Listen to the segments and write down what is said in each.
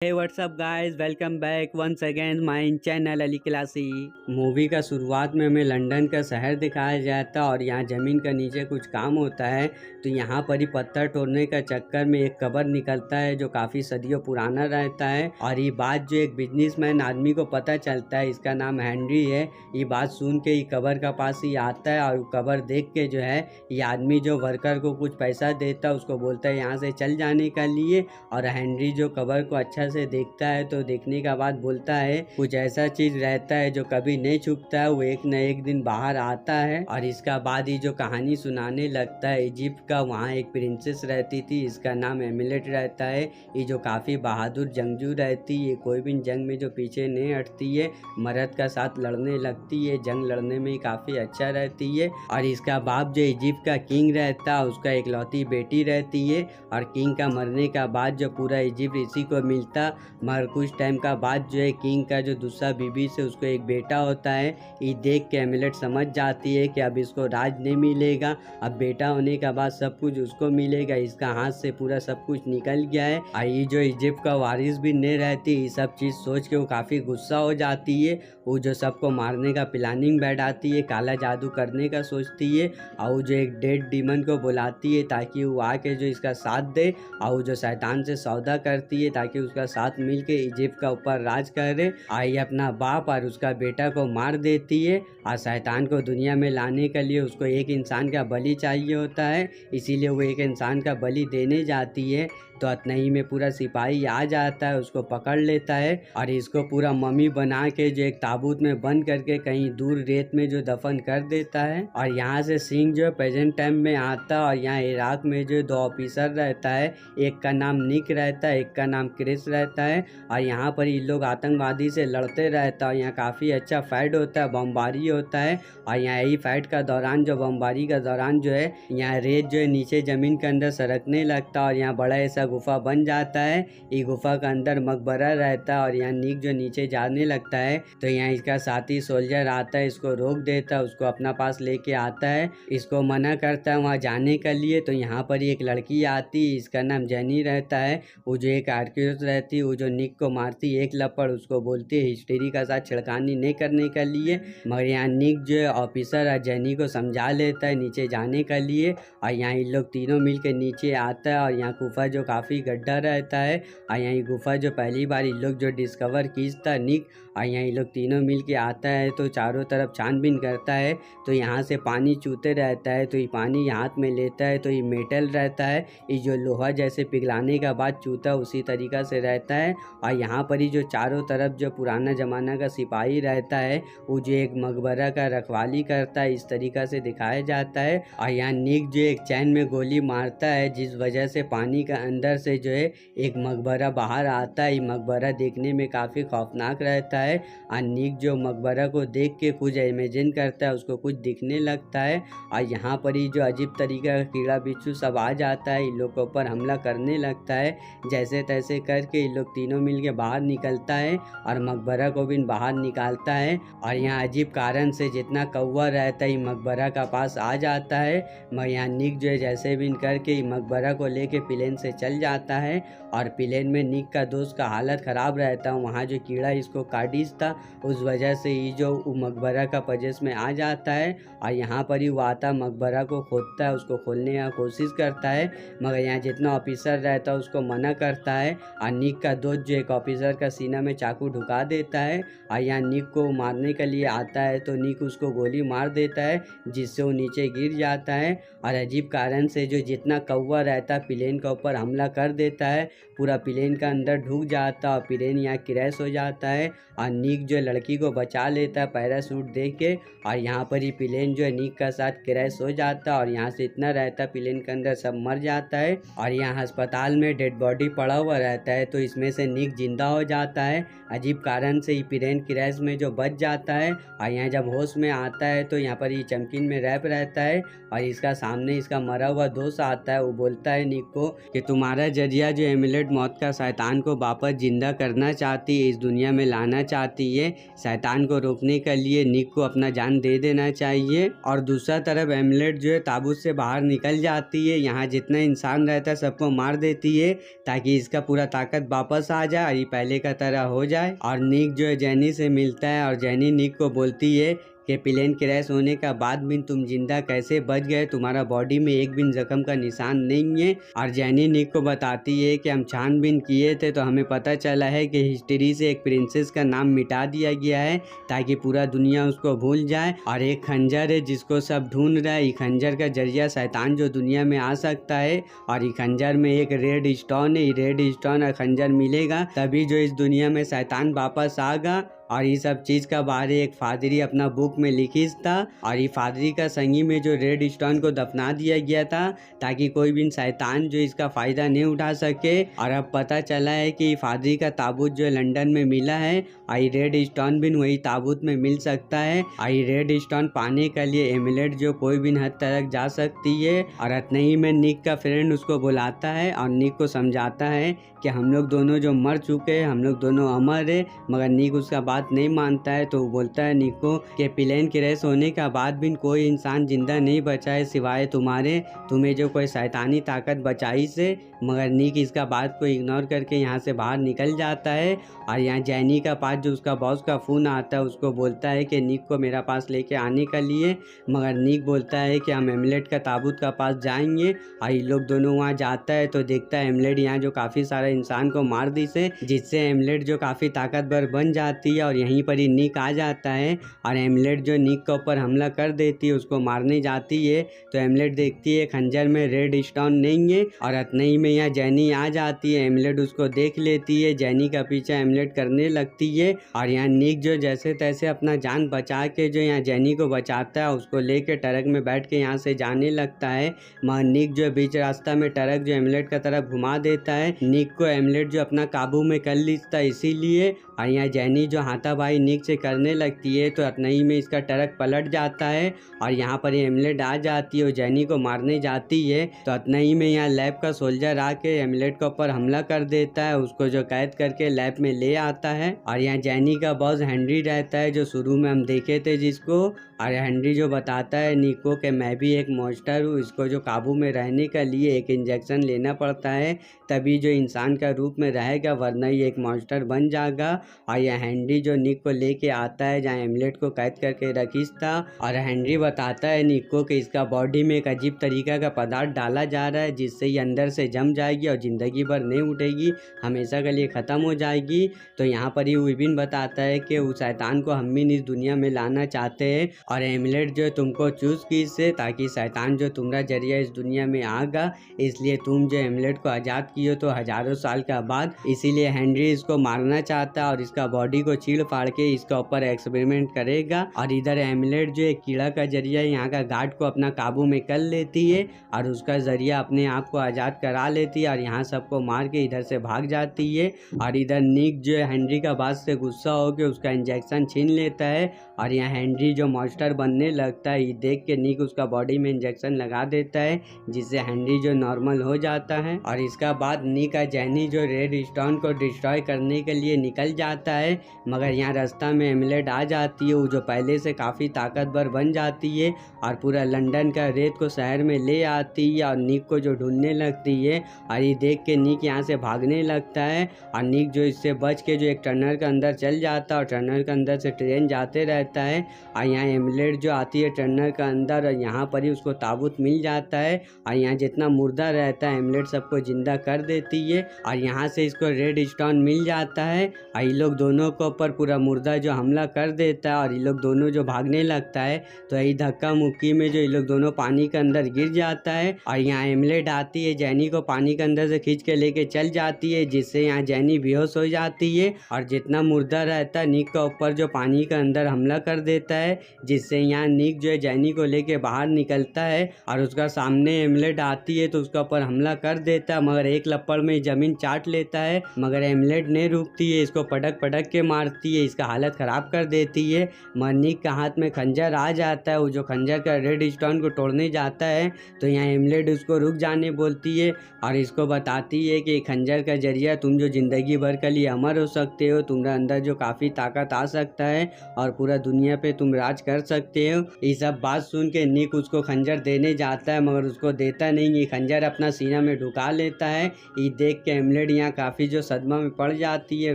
Hey whatsup guys, welcome back once again my channel Ali classy. Movie का शुरुआत में हमें लंदन का शहर दिखाया जाता है और यहाँ ज़मीन का नीचे कुछ काम होता है। तो यहाँ पर ही पत्थर तोड़ने का चक्कर में एक कबर निकलता है जो काफ़ी सदियों पुराना रहता है। और ये बात जो एक बिजनेसमैन आदमी को पता चलता है, इसका नाम हेनरी है। ये बात सुन के ये कबर का पास ही आता है और कबर देख के जो है ये आदमी जो वर्कर को कुछ पैसा देता है उसको बोलता है यहाँ से चल जाने का लिए। और हेनरी जो कबर को अच्छा से देखता है तो देखने का बाद बोलता है कुछ ऐसा चीज रहता है जो कभी नहीं छुपता है, वो एक न एक दिन बाहर आता है। और इसका बाद ही जो कहानी सुनाने लगता है इजिप्ट का। वहाँ एक प्रिंसेस रहती थी, इसका नाम एमिलेट रहता है। ये जो काफी बहादुर जंगजू रहती है, कोई भी जंग में जो पीछे नहीं हटती है, मर्द का साथ लड़ने लगती है, जंग लड़ने में काफी अच्छा रहती है। और इसका बाप जो इजिप्ट का किंग रहता है उसका इकलौती बेटी रहती है। और किंग का मरने का बाद जो पूरा इजिप्ट इसी को मिलता, मगर कुछ टाइम का बाद जो है किंग का जो दूसरा बीबी से उसको एक बेटा होता है। ये देख के एमिलेट समझ जाती है कि अब इसको राज नहीं मिलेगा, अब बेटा होने का बाद सब कुछ उसको मिलेगा। इसका हाथ से पूरा सब कुछ निकल गया है और ये जो इजिप्ट का वारिस भी नहीं रहती। ये सब चीज सोच के वो काफी गुस्सा हो जाती है। वो जो सबको मारने का प्लानिंग बैठाती है, काला जादू करने का सोचती है। और वो जो एक डेड डीमन को बुलाती है ताकि वो आके जो इसका साथ दे। और वो जो शैतान से सौदा करती है ताकि उसका साथ मिलके इजिप्ट का ऊपर राज करे। आई अपना बाप और उसका बेटा को मार देती है। और शैतान को दुनिया में लाने के लिए उसको एक इंसान का बलि चाहिए होता है, इसीलिए वो एक इंसान का बलि देने जाती है। तो अतनही में पूरा सिपाही आ जाता है, उसको पकड़ लेता है और इसको पूरा मम्मी बना के जो एक ताबूत में बंद करके कहीं दूर रेत में जो दफन कर देता है। और यहाँ से सिंह जो प्रेजेंट टाइम में आता है और यहाँ इराक में जो दो ऑफिसर रहता है, एक का नाम निक रहता है, एक का नाम क्रिस रहता है। और यहाँ पर ये लोग आतंकवादी से लड़ते रहता है और यहाँ काफ़ी अच्छा फाइट होता है, बमबारी होता है। और यहाँ यही फाइट का दौरान जो बमबारी का दौरान जो है यहाँ रेत जो है नीचे ज़मीन के अंदर सरकने लगता है और यहाँ बड़ा ऐसा गुफा बन जाता है। ये गुफा का अंदर मकबरा रहता है और यहाँ निक जो नीचे जाने लगता है तो यहाँ इसका साथी सोल्जर आता है, इसको रोक देता है, उसको अपना पास लेके आता है, इसको मना करता है वहाँ जाने के लिए। तो यहाँ पर एक लड़की आती है, इसका नाम जेनी रहता है। वो जो एक आर्कियोस रहती है, वो जो निक को मारती है एक लपड़, उसको बोलती है हिस्टेरी का साथ छिड़कानी नहीं करने के लिए। मगर यहाँ निक जो है ऑफिसर जेनी को समझा लेता है नीचे जाने के लिए। और यहाँ इन लोग तीनों मिल के नीचे आता है और यहाँ गुफा जो काफ़ी गड्ढा रहता है। और यहाँ गुफा जो पहली बार इन लोग जो डिस्कवर की था निक, और यहाँ ये लोग तीनों मिल के आता है तो चारों तरफ छानबीन करता है। तो यहाँ से पानी चूते रहता है, तो ये पानी हाथ में लेता है तो ये मेटल रहता है, ये जो लोहा जैसे पिघलाने का बाद चूता उसी तरीका से रहता है। और यहाँ पर ही जो चारों तरफ जो पुराना ज़माना का सिपाही रहता है वो जो एक मकबरा का रखवाली करता है, इस तरीका से दिखाया जाता है। और यहाँ निक जो एक चैन में गोली मारता है जिस वजह से पानी का अंदर से जो है एक मकबरा बाहर आता है। ये मकबरा देखने में काफ़ी खौफनाक रहता है और निक जो मकबरा को देख के कुछ इमेजिन करता है, उसको कुछ दिखने लगता है। और यहाँ पर ही जो अजीब तरीका का कीड़ा बिच्छू सब आ जाता है, इन लोग के ऊपर हमला करने लगता है। जैसे तैसे करके इन लोग तीनों मिल के बाहर निकलता है और मकबरा को भी बाहर निकालता है। और यहाँ अजीब कारण से जितना कौवा रहता है मकबरा का पास आ जाता है। मगर यहाँ निक जो है जैसे भी करके मकबरा को लेके प्लेन से चल जाता है। और प्लेन में निक का दोस्त का हालत ख़राब रहता है, वहाँ जो कीड़ा इसको काटिस था उस वजह से ये जो मकबरा का पजेस में आ जाता है। और यहाँ पर ही वो आता मकबरा को खोदता है, उसको खोलने की कोशिश करता है, मगर यहाँ जितना ऑफिसर रहता है उसको मना करता है। और निक का दोस्त जो एक ऑफिसर का सीना में चाकू ढुका देता है और यहाँ निक को मारने के लिए आता है तो निक उसको गोली मार देता है जिससे वो नीचे गिर जाता है। और अजीब कारण से जो जितना कौवा रहता है प्लेन के ऊपर हमला कर देता है, पूरा प्लेन का अंदर ढुक जाता है और प्लेन यहाँ क्रैश हो जाता है। और निक जो लड़की को बचा लेता है पैराशूट दे के। और यहाँ पर ही प्लेन जो है निक का साथ क्रैश हो जाता है और यहाँ से इतना रहता है प्लेन के अंदर सब मर जाता है। और यहाँ अस्पताल में डेड बॉडी पड़ा हुआ रहता है तो इसमें से निक जिंदा हो जाता है। अजीब कारण से ये प्लेन क्रैश में जो बच जाता है और यहाँ जब होश में आता है तो यहाँ पर ये चमकीन में रैप रहता है और इसका सामने इसका मरा हुआ दोस्त आता है। वो बोलता है निक को कि तुम्हारा जरिया जो एमिलेट मौत का शैतान को वापस जिंदा करना चाहती है, इस दुनिया में लाना चाहती है। शैतान को रोकने के लिए निक को अपना जान दे देना चाहिए। और दूसरा तरफ एमिलेट जो है ताबूत से बाहर निकल जाती है, यहाँ जितना इंसान रहता है सबको मार देती है ताकि इसका पूरा ताकत वापस आ जाए और ये पहले का तरह हो जाए। और निक जो है जेनी से मिलता है और जेनी निक को बोलती है कि प्लेन क्रैश होने का बाद भी तुम जिंदा कैसे बच गए, तुम्हारा बॉडी में एक भी जख्म का निशान नहीं है। और जेनी निक को बताती है कि हम छानबीन किए थे तो हमें पता चला है कि हिस्ट्री से एक प्रिंसेस का नाम मिटा दिया गया है ताकि पूरा दुनिया उसको भूल जाए। और एक खंजर है जिसको सब ढूंढ रहा है, ये खंजर का जरिया शैतान जो दुनिया में आ सकता है। और ये खंजर में एक रेड स्टोन है, रेड स्टोन और खंजर मिलेगा तभी जो इस दुनिया में शैतान वापस आगा। और ये सब चीज़ का बारे एक फादरी अपना बुक में लिखी था। और ये फादरी का संगी में जो रेड स्टोन को दफना दिया गया था ताकि कोई भी शैतान जो इसका फ़ायदा नहीं उठा सके। और अब पता चला है कि फादरी का ताबूत जो लंदन में मिला है और ये रेड स्टोन भी वही ताबूत में मिल सकता है। और ये रेड स्टोन पाने के लिए एमिलेट जो कोई भी हद तक जा सकती है। और इतने ही में निक का फ्रेंड उसको बुलाता है और निक को समझाता है कि हम लोग दोनों जो मर चुके हैं, हम लोग दोनों अमर है। मगर निक उसका बात नहीं मानता है तो वो बोलता है निक को कि प्लेन क्रैश होने का बाद भी कोई इंसान जिंदा नहीं बचा है सिवाय तुम्हारे, तुम्हें जो कोई शैतानी ताकत बचाई से। मगर निक इसका बात को इग्नोर करके यहाँ से बाहर निकल जाता है। और यहाँ जैनी का पास जो उसका बॉस का फ़ोन आता है उसको बोलता है कि निक को मेरा पास लेके आने के लिए। मगर निक बोलता है कि हम एमिलेट का ताबूत का पास जाएंगे। और ये लोग दोनों वहाँ जाता है तो देखता है एमिलेट यहाँ जो काफ़ी सारा इंसान को मार दी से, जिससे एमिलेट जो काफ़ी ताकतवर बन जाती है। और यहीं पर ही निक आ जाता है और एमिलेट जो निक के ऊपर हमला कर देती है, उसको मारने जाती है तो एमिलेट देखती है खंजर में रेड स्टोन नहीं है। और इतने ही में यहाँ जैनी आ जाती है, एमिलेट उसको देख लेती है, जैनी का पीछा एमिलेट करने लगती है। और यहाँ निक जो जैसे तैसे अपना जान बचा के जो यहाँ जैनी को बचाता है, उसको लेके ट्रक में बैठ के यहाँ से जाने लगता है। मगर निक जो बीच रास्ता में ट्रक जो एमिलेट का तरफ घुमा देता है, निक को एमिलेट जो अपना काबू में कर लेता है इसीलिए। और यहाँ जैनी जो हाथापाई निक से करने लगती है तो इतने ही में इसका ट्रक पलट जाता है और यहाँ पर एमिलेट आ जाती है और जैनी को मारने जाती है। तो इतने ही में यहाँ लैब का सोल्जर आके एमिलेट के ऊपर हमला कर देता है, उसको जो कैद करके लैब में ले आता है। और यहाँ जैनी का बॉस हेनरी रहता है जो शुरू में हम देखे थे जिसको। और हेनरी जो बताता है निक को कि मैं भी एक मॉन्स्टर हूँ, इसको जो काबू में रहने के लिए एक इंजेक्शन लेना पड़ता है तभी जो इंसान का रूप में रहेगा, वरना ही एक मॉन्स्टर बन जाएगा। और यह हेनरी जो निक को लेके आता है जहाँ एमिलेट को कैद करके रखीस था। और हेनरी बताता है निक को कि इसका बॉडी में एक अजीब तरीका का पदार्थ डाला जा रहा है जिससे ये अंदर से जम जाएगी और ज़िंदगी भर नहीं उठेगी, हमेशा के लिए ख़त्म हो जाएगी। तो यहाँ पर ही विपिन बताता है कि उस शैतान को हम भी इस दुनिया में लाना चाहते हैं और एमिलेट जो तुमको चूज़ की इससे ताकि शैतान जो तुम्हारा जरिया इस दुनिया में आगा, इसलिए तुम जो एमिलेट को आज़ाद किए तो हज़ारों साल का बाद। इसीलिए हेनरी इसको मारना चाहता है और इसका बॉडी को चीड़ फाड़ के इसका ऊपर एक्सपेरिमेंट करेगा। और इधर एमिलेट जो एक कीड़ा का जरिया यहाँ का गार्ड को अपना काबू में कर लेती है और उसका जरिया अपने आप को आज़ाद करा लेती है और यहाँ सबको मार के इधर से भाग जाती है। और इधर निक जो है हेनरी का बात से गुस्सा होकर उसका इंजेक्शन छीन लेता है और यहाँ हेनरी जो मॉन्स्टर बनने लगता है, ये देख के निक उसका बॉडी में इंजेक्शन लगा देता है जिससे हेनरी जो नॉर्मल हो जाता है। और इसका बाद निक का जैनी जो रेड स्टोन को डिस्ट्रॉय करने के लिए निकल जाता है। मगर यहाँ रास्ता में एमिलेट आ जाती है, वो जो पहले से काफ़ी ताकतवर बन जाती है और पूरा लंदन का रेत को शहर में ले आती है और निक को जो ढूंढने लगती है। और ये देख के निक यहाँ से भागने लगता है और निक जो इससे बच के जो एक टनल के अंदर चल जाता है और टनल के अंदर से ट्रेन जाते रहता है। और यहाँ एमिलेट जो आती है टनल के अंदर और यहाँ पर ही उसको ताबूत मिल जाता है और यहाँ जितना मुर्दा रहता है एमिलेट सबको जिंदा कर देती है और यहाँ से इसको रेड स्टोन मिल जाता है। और ये लोग दोनों को ऊपर पूरा मुर्दा जो हमला कर देता है और ये लोग दोनों जो भागने लगता है तो यही धक्का मुक्की में जो ये लोग दोनों पानी के अंदर गिर जाता है। और यहाँ एमिलेट आती है, जैनी को पानी के अंदर से खींच के लेके चल जाती है जिससे यहाँ जैनी बेहोश हो जाती है और जितना मुर्दा रहता है निक का ऊपर जो पानी के अंदर हमला कर देता है जिससे यहाँ निक जो है जैनी को लेके बाहर निकलता है और उसका सामने एमिलेट आती है तो उसका ऊपर हमला कर देता है। मगर एक लपड़ में जमीन चाट लेता है, मगर एमिलेट नहीं रुकती है, इसको पटक पटक के मारती लगती है, इसका हालत ख़राब कर देती है। मगर निक का हाथ में खंजर आ जाता है, वो जो खंजर का रेड स्टोन को तोड़ने जाता है तो यहाँ एमलेट उसको रुक जाने बोलती है और इसको बताती है कि खंजर का जरिया तुम जो ज़िंदगी भर के लिए अमर हो सकते हो, तुम्हारे अंदर जो काफ़ी ताकत आ सकता है और पूरा दुनिया पे तुम राज कर सकते हो। ये सब बात सुन के निक उसको खंजर देने जाता है मगर उसको देता नहीं, ये खंजर अपना सीना में ढुका लेता है। ये देख के एमलेट यहाँ काफ़ी जो सदमा में पड़ जाती है,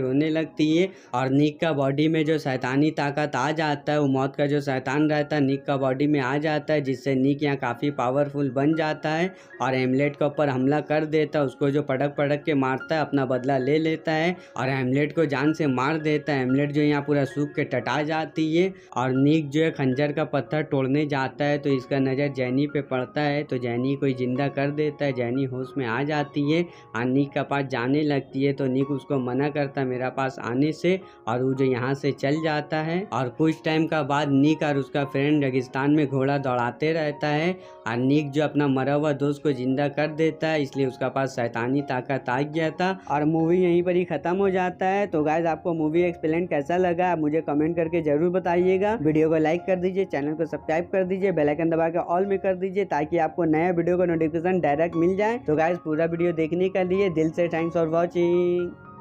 रोने लगती है और निक का बॉडी में जो शैतानी ताकत आ जाता है, वो मौत का जो शैतान रहता है निक का बॉडी में आ जाता है, जिससे निक यहाँ काफ़ी पावरफुल बन जाता है और एमलेट के ऊपर हमला कर देता है। उसको जो पटक पटक के मारता है, अपना बदला ले लेता है और एमलेट को जान से मार देता है। एमलेट जो यहाँ पूरा सूख के टटा जाती है और निक जो है खंजर का पत्थर तोड़ने जाता है तो इसका नज़र जैनी पे पड़ता है, तो जैनी को जिंदा कर देता है। जैनी होश में आ जाती है और निक के पास जाने लगती है तो निक उसको मना करता है मेरा पास आने से और वो जो यहाँ से चल जाता है। और कुछ टाइम का बाद निक और उसका फ्रेंड रेगिस्तान में घोड़ा दौड़ाते रहता है और निक जो अपना मरा हुआ दोस्त को जिंदा कर देता है, इसलिए उसका पास शैतानी ताकत आ गया था और मूवी यहीं पर ही खत्म हो जाता है। तो गाइस आपको मूवी एक्सप्लेन कैसा लगा आप मुझे कमेंट करके जरूर बताइएगा। वीडियो को लाइक कर दीजिए, चैनल को सब्सक्राइब कर दीजिए, बेल आइकन दबा के ऑल में कर दीजिए ताकि आपको नया वीडियो का नोटिफिकेशन डायरेक्ट मिल जाए। तो गाइस पूरा वीडियो देखने के लिए दिल से थैंक्स फॉर वॉचिंग।